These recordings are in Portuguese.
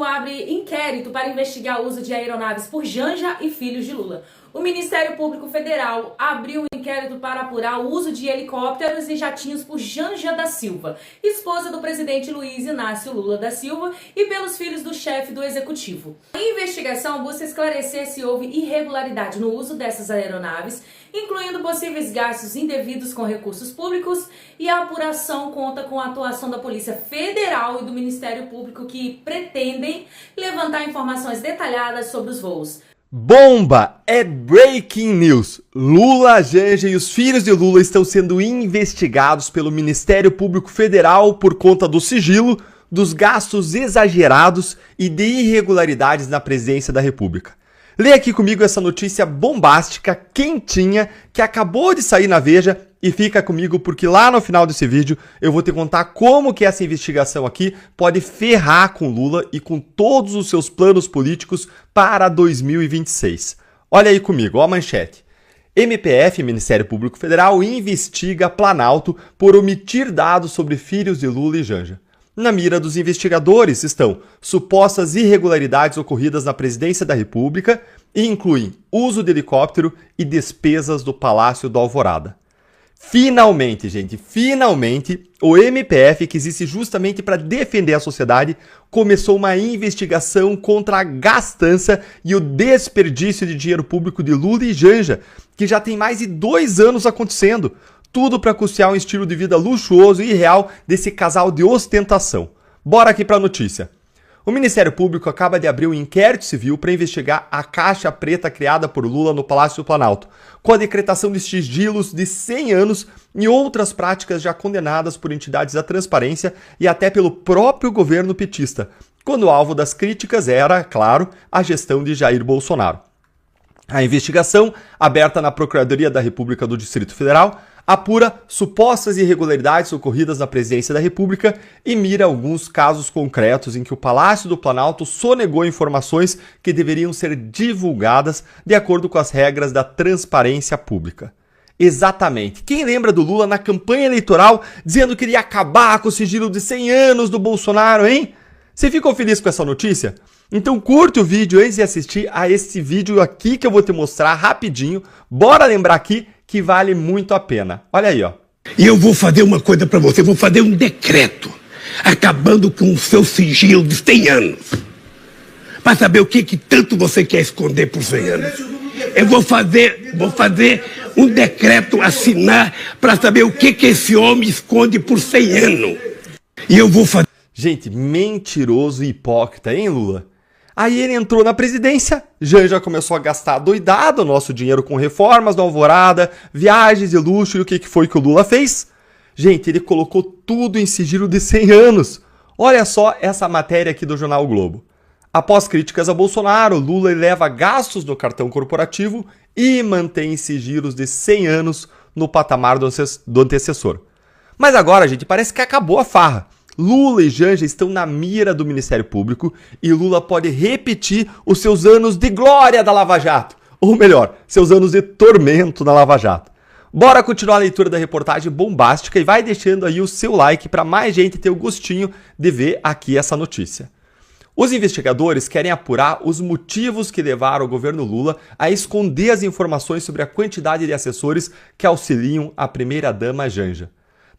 Público abre inquérito para investigar o uso de aeronaves por Janja e filhos de Lula. O Ministério Público Federal abriu um inquérito para apurar o uso de helicópteros e jatinhos por Janja da Silva, esposa do presidente Luiz Inácio Lula da Silva, e pelos filhos do chefe do executivo. A investigação busca esclarecer se houve irregularidade no uso dessas aeronaves, incluindo possíveis gastos indevidos com recursos públicos, e a apuração conta com a atuação da Polícia Federal e do Ministério Público, que pretendem levantar informações detalhadas sobre os voos. Bomba! É breaking news! Lula, Janja e os filhos de Lula estão sendo investigados pelo Ministério Público Federal por conta do sigilo, dos gastos exagerados e de irregularidades na presidência da República. Leia aqui comigo essa notícia bombástica, quentinha, que acabou de sair na Veja, e fica comigo porque lá no final desse vídeo eu vou te contar como que essa investigação aqui pode ferrar com Lula e com todos os seus planos políticos para 2026. Olha aí comigo, ó a manchete. MPF, Ministério Público Federal, investiga Planalto por omitir dados sobre filhos de Lula e Janja. Na mira dos investigadores estão supostas irregularidades ocorridas na presidência da República e incluem uso de helicóptero e despesas do Palácio do Alvorada. Finalmente, gente, finalmente, o MPF, que existe justamente para defender a sociedade, começou uma investigação contra a gastança e o desperdício de dinheiro público de Lula e Janja, que já tem mais de 2 anos acontecendo. Tudo para custear um estilo de vida luxuoso e irreal desse casal de ostentação. Bora aqui para a notícia. O Ministério Público acaba de abrir um inquérito civil para investigar a caixa preta criada por Lula no Palácio do Planalto, com a decretação de sigilos de 100 anos e outras práticas já condenadas por entidades da transparência e até pelo próprio governo petista, quando o alvo das críticas era, claro, a gestão de Jair Bolsonaro. A investigação, aberta na Procuradoria da República do Distrito Federal, apura supostas irregularidades ocorridas na presidência da República e mira alguns casos concretos em que o Palácio do Planalto sonegou informações que deveriam ser divulgadas de acordo com as regras da transparência pública. Exatamente. Quem lembra do Lula na campanha eleitoral dizendo que iria acabar com o sigilo de 100 anos do Bolsonaro, hein? Você ficou feliz com essa notícia? Então curte o vídeo antes de assistir a esse vídeo aqui que eu vou te mostrar rapidinho. Bora lembrar aqui que vale muito a pena. Olha aí, ó. E eu vou fazer uma coisa pra você, vou fazer um decreto acabando com o seu sigilo de 100 anos. Pra saber o que tanto você quer esconder por 100 anos. Eu vou fazer um decreto, assinar, pra saber o que esse homem esconde por 100 anos. E eu vou fazer... Gente, mentiroso e hipócrita, hein, Lula? Aí ele entrou na presidência, Janja começou a gastar doidado o nosso dinheiro com reformas do Alvorada, viagens de luxo, e o que foi que o Lula fez? Gente, ele colocou tudo em sigilo de 100 anos. Olha só essa matéria aqui do Jornal o Globo. Após críticas a Bolsonaro, Lula eleva gastos no cartão corporativo e mantém sigilos de 100 anos no patamar do antecessor. Mas agora, gente, parece que acabou a farra. Lula e Janja estão na mira do Ministério Público e Lula pode repetir os seus anos de glória da Lava Jato. Ou melhor, seus anos de tormento na Lava Jato. Bora continuar a leitura da reportagem bombástica e vai deixando aí o seu like para mais gente ter o gostinho de ver aqui essa notícia. Os investigadores querem apurar os motivos que levaram o governo Lula a esconder as informações sobre a quantidade de assessores que auxiliam a primeira-dama Janja.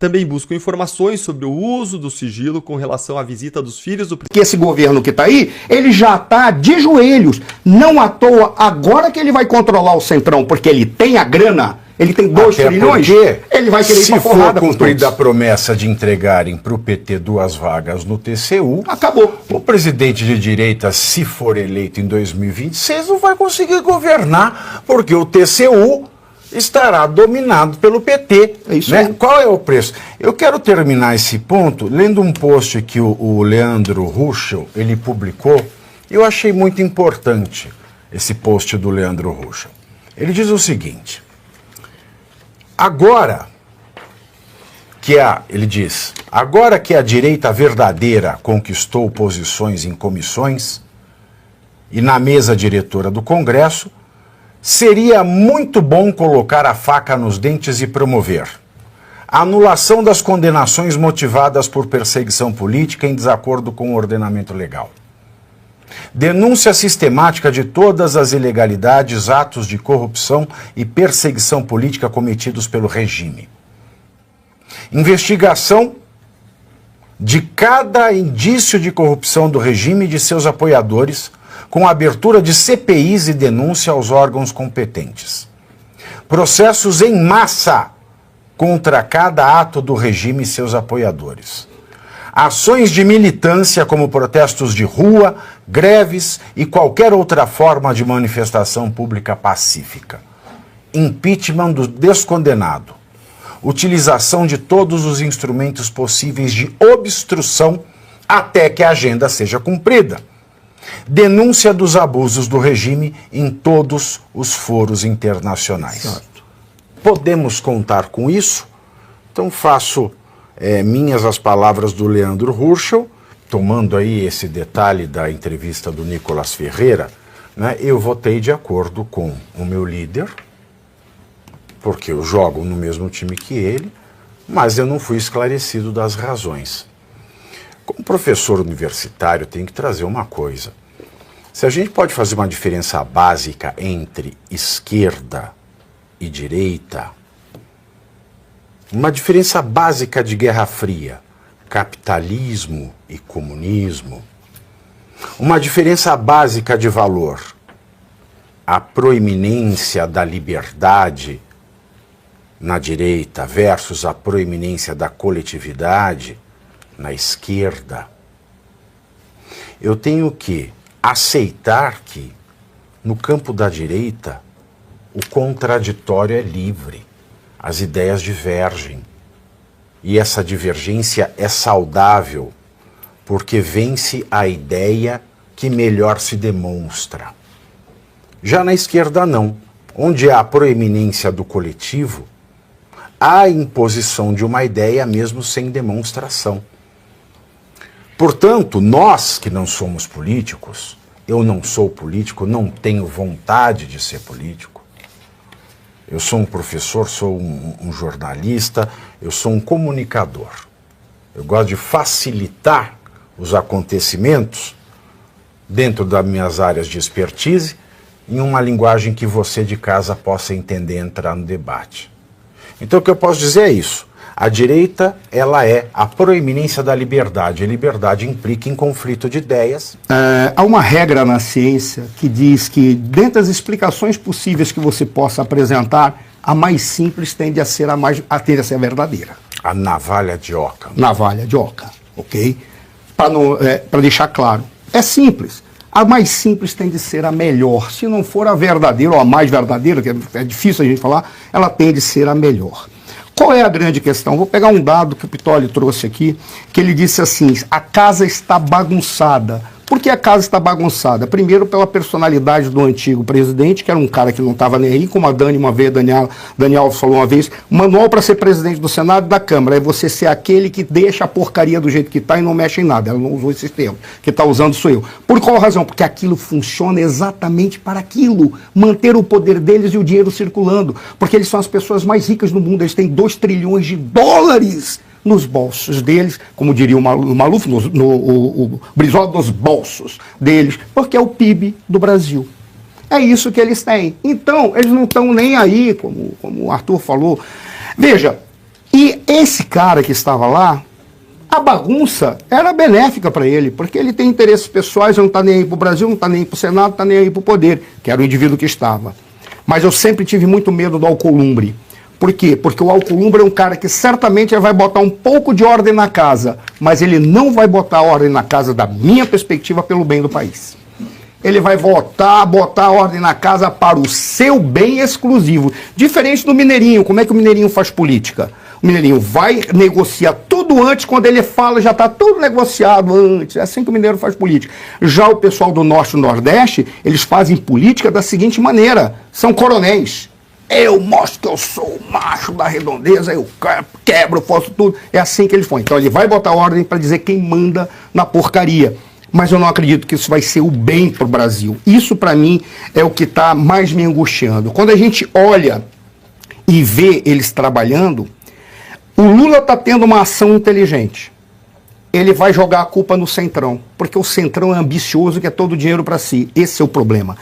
Também buscam informações sobre o uso do sigilo com relação à visita dos filhos do presidente. Que esse governo que está aí, ele já está de joelhos. Não à toa, agora que ele vai controlar o Centrão, porque ele tem a grana, ele tem 2 trilhões, ele vai querer ir pra porrada. Se for cumprida a promessa de entregarem para o PT 2 vagas no TCU, acabou. O presidente de direita, se for eleito em 2026, não vai conseguir governar, porque o TCU estará dominado pelo PT. É isso, né? Qual é o preço? Eu quero terminar esse ponto lendo um post que o Leandro Ruschel, ele publicou. Eu achei muito importante esse post do Leandro Ruschel. Ele diz o seguinte: agora que a direita verdadeira conquistou posições em comissões e na mesa diretora do Congresso, seria muito bom colocar a faca nos dentes e promover a anulação das condenações motivadas por perseguição política em desacordo com o ordenamento legal. Denúncia sistemática de todas as ilegalidades, atos de corrupção e perseguição política cometidos pelo regime. Investigação de cada indício de corrupção do regime e de seus apoiadores, com a abertura de CPIs e denúncia aos órgãos competentes. Processos em massa contra cada ato do regime e seus apoiadores. Ações de militância como protestos de rua, greves e qualquer outra forma de manifestação pública pacífica. Impeachment do descondenado. Utilização de todos os instrumentos possíveis de obstrução até que a agenda seja cumprida. Denúncia dos abusos do regime em todos os foros internacionais. Certo. Podemos contar com isso? Então faço minhas as palavras do Leandro Ruschel, tomando aí esse detalhe da entrevista do Nicolas Ferreira, né, eu votei de acordo com o meu líder, porque eu jogo no mesmo time que ele, mas eu não fui esclarecido das razões. Como professor universitário, eu tenho que trazer uma coisa. Se a gente pode fazer uma diferença básica entre esquerda e direita, uma diferença básica de Guerra Fria, capitalismo e comunismo, uma diferença básica de valor, a proeminência da liberdade na direita versus a proeminência da coletividade na esquerda, eu tenho que aceitar que, no campo da direita, o contraditório é livre, as ideias divergem, e essa divergência é saudável, porque vence a ideia que melhor se demonstra. Já na esquerda não, onde há a proeminência do coletivo, há a imposição de uma ideia mesmo sem demonstração. Portanto, nós que não somos políticos, eu não sou político, não tenho vontade de ser político, eu sou um professor, sou um jornalista, eu sou um comunicador. Eu gosto de facilitar os acontecimentos dentro das minhas áreas de expertise em uma linguagem que você de casa possa entender e entrar no debate. Então o que eu posso dizer é isso. A direita, ela é a proeminência da liberdade. A liberdade implica em conflito de ideias. Há uma regra na ciência que diz que, dentre as explicações possíveis que você possa apresentar, a mais simples tende a ser tende a ser a verdadeira. A navalha de Ockham. Navalha de Ockham, ok? Para deixar claro. É simples. A mais simples tende a ser a melhor. Se não for a verdadeira ou a mais verdadeira, que é difícil a gente falar, ela tende a ser a melhor. Qual é a grande questão? Vou pegar um dado que o Pitoli trouxe aqui, que ele disse assim, a casa está bagunçada. Por que a casa está bagunçada? Primeiro, pela personalidade do antigo presidente, que era um cara que não estava nem aí, como a Dani uma vez, Daniel falou uma vez, manual para ser presidente do Senado e da Câmara, é você ser aquele que deixa a porcaria do jeito que está e não mexe em nada. Ela não usou esse termo, que está usando sou eu. Por qual razão? Porque aquilo funciona exatamente para aquilo, manter o poder deles e o dinheiro circulando, porque eles são as pessoas mais ricas do mundo, eles têm 2 trilhões de dólares nos bolsos deles, como diria o Maluf, o Brizola, nos bolsos deles, porque é o PIB do Brasil. É isso que eles têm. Então, eles não estão nem aí, como o Arthur falou. Veja, e esse cara que estava lá, a bagunça era benéfica para ele, porque ele tem interesses pessoais, não está nem aí para o Brasil, não está nem aí para o Senado, não está nem aí para o poder, que era o indivíduo que estava. Mas eu sempre tive muito medo do Alcolumbre. Por quê? Porque o Alcolumbre é um cara que certamente vai botar um pouco de ordem na casa, mas ele não vai botar ordem na casa, da minha perspectiva, pelo bem do país. Ele vai botar ordem na casa para o seu bem exclusivo. Diferente do Mineirinho. Como é que o Mineirinho faz política? O Mineirinho vai negociar tudo antes, quando ele fala, já está tudo negociado antes. É assim que o mineiro faz política. Já o pessoal do Norte e Nordeste, eles fazem política da seguinte maneira. São coronéis. Eu mostro que eu sou o macho da redondeza, eu quebro, faço tudo. É assim que eles fazem. Então ele vai botar ordem para dizer quem manda na porcaria. Mas eu não acredito que isso vai ser o bem para o Brasil. Isso, para mim, é o que está mais me angustiando. Quando a gente olha e vê eles trabalhando, o Lula está tendo uma ação inteligente. ele vai jogar a culpa no Centrão, porque o Centrão é ambicioso e quer todo o dinheiro para si. Esse é o problema.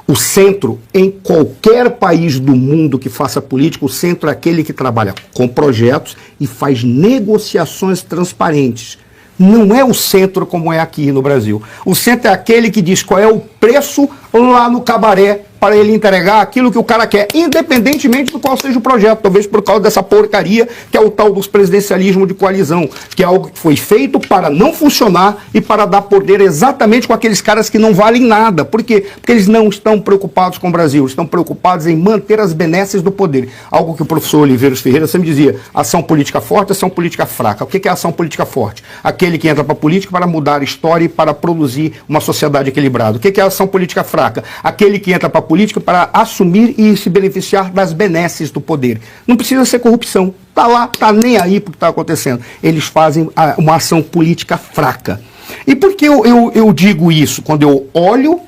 O centro, em qualquer país do mundo que faça política, o centro é aquele que trabalha com projetos e faz negociações transparentes. Não é o centro como é aqui no Brasil. O centro é aquele que diz qual é o preço lá no cabaré para ele entregar aquilo que o cara quer, independentemente do qual seja o projeto, talvez por causa dessa porcaria que é o tal dos presidencialismo de coalizão, que é algo que foi feito para não funcionar e para dar poder exatamente com aqueles caras que não valem nada. Por quê? Porque eles não estão preocupados com o Brasil, estão preocupados em manter as benesses do poder. Algo que o professor Oliveiros Ferreira sempre dizia, ação política forte, ação política fraca. O que é ação política forte? Aquele que entra para a política para mudar a história e para produzir uma sociedade equilibrada. O que é ação política fraca? Aquele que entra para a política para assumir e se beneficiar das benesses do poder. Não precisa ser corrupção. Está lá, está nem aí para o que está acontecendo. Eles fazem uma ação política fraca. E por que eu digo isso? Quando eu olho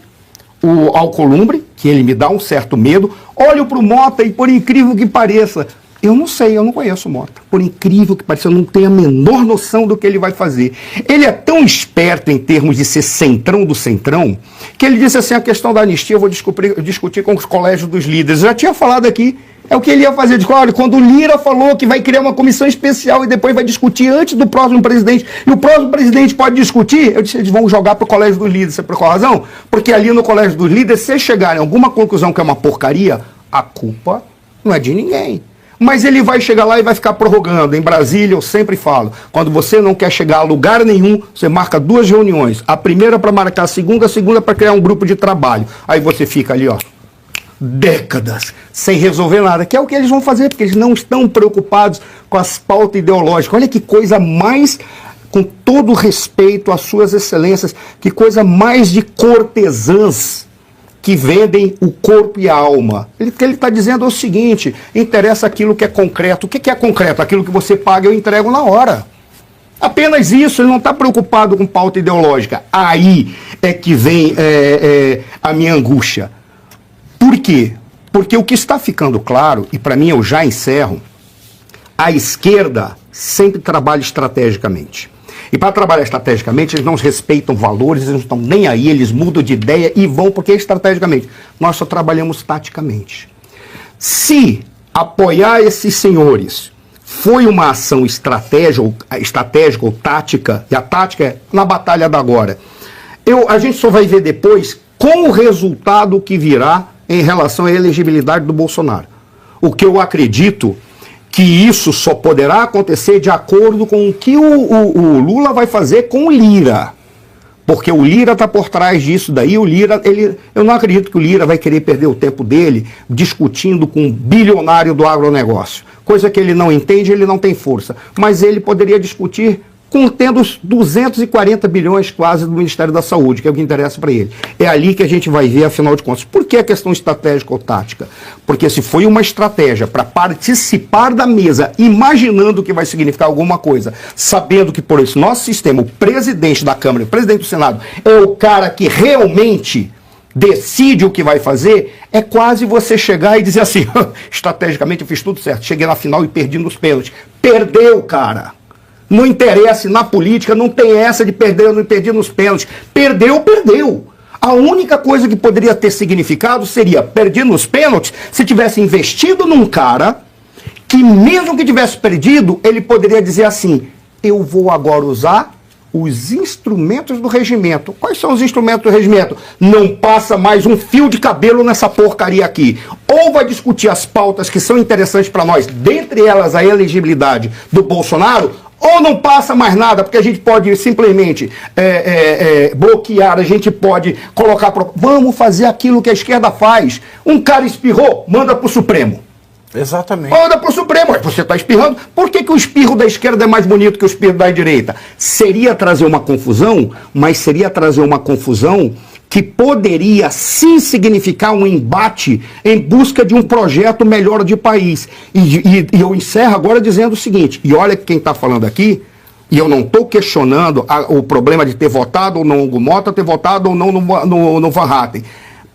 o Alcolumbre, que ele me dá um certo medo, olho para o Mota e, por incrível que pareça, eu não sei, eu não conheço o Mota. Por incrível que pareça, eu não tenho a menor noção do que ele vai fazer. Ele é tão esperto em termos de ser centrão do centrão, que ele disse assim, a questão da anistia eu vou discutir com os colégios dos líderes. Eu já tinha falado aqui, é o que ele ia fazer. Ele disse, olha, quando o Lira falou que vai criar uma comissão especial e depois vai discutir antes do próximo presidente, e o próximo presidente pode discutir, eu disse, eles vão jogar para o colégio dos líderes. Sabe por qual razão? Porque ali no colégio dos líderes, se chegarem a alguma conclusão que é uma porcaria, a culpa não é de ninguém. Mas ele vai chegar lá e vai ficar prorrogando. Em Brasília, eu sempre falo, quando você não quer chegar a lugar nenhum, você marca 2 reuniões. A primeira para marcar a segunda para criar um grupo de trabalho. Aí você fica ali, ó, décadas, sem resolver nada. Que é o que eles vão fazer, porque eles não estão preocupados com as pautas ideológicas. Olha que coisa mais, com todo respeito às suas excelências, que coisa mais de cortesãs que vendem o corpo e a alma. O que ele está dizendo é o seguinte, interessa aquilo que é concreto. O que é concreto? Aquilo que você paga eu entrego na hora. Apenas isso, ele não está preocupado com pauta ideológica. Aí é que vem a minha angústia. Por quê? Porque o que está ficando claro, e para mim eu já encerro, a esquerda sempre trabalha estrategicamente. E para trabalhar estrategicamente, eles não respeitam valores, eles não estão nem aí, eles mudam de ideia e vão, porque estrategicamente. Nós só trabalhamos taticamente. Se apoiar esses senhores foi uma ação estratégica ou tática, e a tática é na batalha da agora, a gente só vai ver depois com o resultado que virá em relação à elegibilidade do Bolsonaro. O que eu acredito que isso só poderá acontecer de acordo com o que o Lula vai fazer com o Lira. Porque o Lira está por trás disso daí, eu não acredito que o Lira vai querer perder o tempo dele discutindo com um bilionário do agronegócio. Coisa que ele não entende, ele não tem força. Mas ele poderia discutir tendo os 240 bilhões quase do Ministério da Saúde, que é o que interessa para ele. É ali que a gente vai ver, afinal de contas. Por que a questão estratégica ou tática? Porque se foi uma estratégia para participar da mesa, imaginando que vai significar alguma coisa, sabendo que por esse nosso sistema, o presidente da Câmara, o presidente do Senado, é o cara que realmente decide o que vai fazer, é quase você chegar e dizer assim, estrategicamente eu fiz tudo certo, cheguei na final e perdi nos pênaltis. Perdeu, cara. Não interessa, na política não tem essa de perder ou não perder nos pênaltis. Perdeu, perdeu. A única coisa que poderia ter significado seria perder nos pênaltis se tivesse investido num cara que, mesmo que tivesse perdido, ele poderia dizer assim, eu vou agora usar os instrumentos do regimento. Quais são os instrumentos do regimento? Não passa mais um fio de cabelo nessa porcaria aqui. Ou vai discutir as pautas que são interessantes para nós, dentre elas a elegibilidade do Bolsonaro, ou não passa mais nada, porque a gente pode simplesmente bloquear, a gente pode colocar... Vamos fazer aquilo que a esquerda faz. Um cara espirrou, manda para o Supremo. Exatamente. Manda para o Supremo. Você está espirrando. Por que o espirro da esquerda é mais bonito que o espirro da direita? Seria trazer uma confusão, mas seria trazer uma confusão que poderia sim significar um embate em busca de um projeto melhor de país. E eu encerro agora dizendo o seguinte, e olha quem está falando aqui, e eu não estou questionando o problema de ter votado ou não no Mota, ter votado ou não no Van Hatten.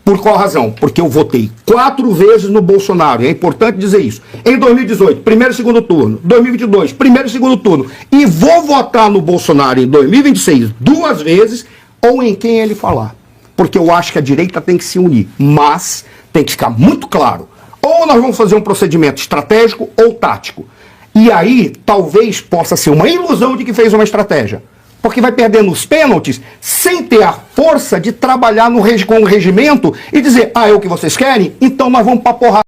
Por qual razão? Porque eu votei 4 vezes no Bolsonaro, e é importante dizer isso. Em 2018, primeiro e segundo turno. 2022, primeiro e segundo turno. E vou votar no Bolsonaro em 2026 2 vezes, ou em quem ele falar. Porque eu acho que a direita tem que se unir. Mas tem que ficar muito claro. Ou nós vamos fazer um procedimento estratégico ou tático. E aí, talvez possa ser uma ilusão de que fez uma estratégia. Porque vai perdendo os pênaltis sem ter a força de trabalhar com o regimento e dizer, é o que vocês querem? Então nós vamos pra porrada.